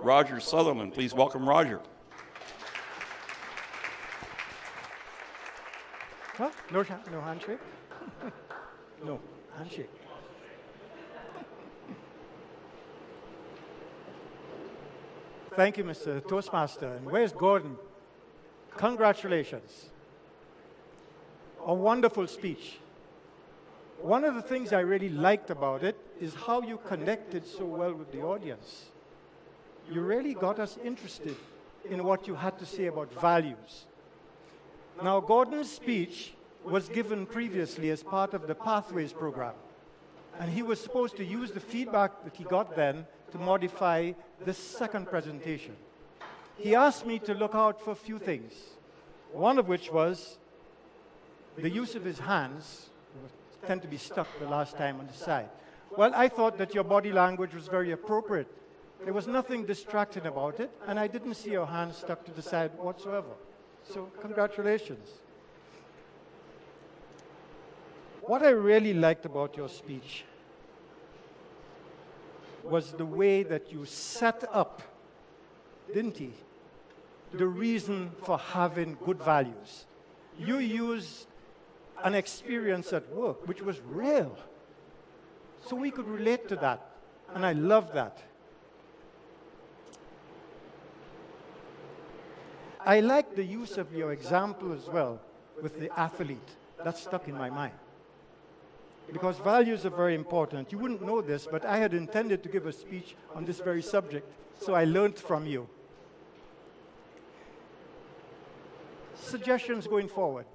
Roger Sutherland. Please welcome Roger. Huh? No handshake? No handshake. Thank you, Mr. Toastmaster. And where's Gordon? Congratulations. A wonderful speech. One of the things I really liked about it is how you connected so well with the audience. You really got us interested in what you had to say about values. Now, Gordon's speech was given previously as part of the Pathways program, and he was supposed to use the feedback that he got then to modify this second presentation. He asked me to look out for a few things, one of which was the use of his hands tend to be stuck the last time on the side. Well, I thought that your body language was very appropriate. There was nothing distracting about it, and I didn't see your hands stuck to the side whatsoever. So, congratulations. What I really liked about your speech was the way that you set up, didn't he, the reason for having good values. You used an experience at work which was real. So we could relate to that, and I love that. I like the use of your example as well with the athlete. That stuck in my mind. Because values are very important. You wouldn't know this, but I had intended to give a speech on this very subject, so I learned from you. Suggestions going forward.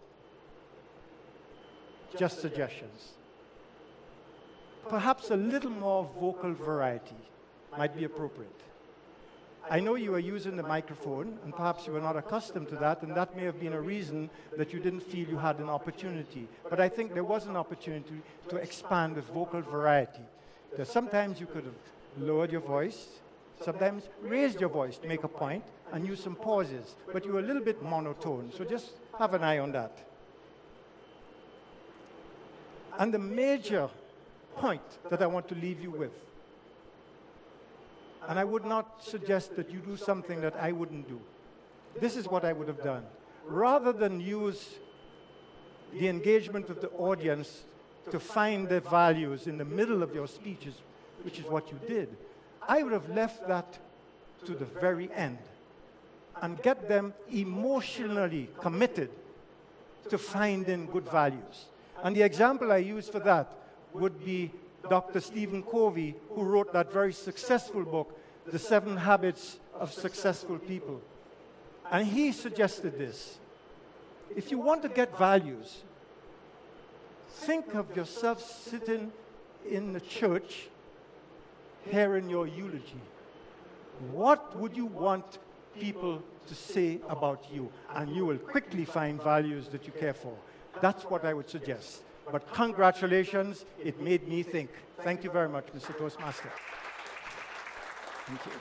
Just suggestions. Perhaps a little more vocal variety might be appropriate. I know you are using the microphone, and perhaps you were not accustomed to that, and that may have been a reason that you didn't feel you had an opportunity. But I think there was an opportunity to expand with vocal variety. That sometimes you could have lowered your voice, sometimes raised your voice to make a point, and use some pauses. But you were a little bit monotone, so just have an eye on that. And the major point that I want to leave you with, and I would not suggest that you do something that I wouldn't do. This is what I would have done. Rather than use the engagement of the audience to find their values in the middle of your speeches, which is what you did, I would have left that to the very end and get them emotionally committed to finding good values. And the example I use for that would be Dr. Stephen Covey, who wrote that very successful book, The 7 Habits of Successful People. And he suggested this. If you want to get values, think of yourself sitting in the church hearing your eulogy. What would you want people to say about you? And you will quickly find values that you care for. That's what I would suggest. But congratulations, it made me think. Thank you very much, Mr. Toastmaster. Thank you.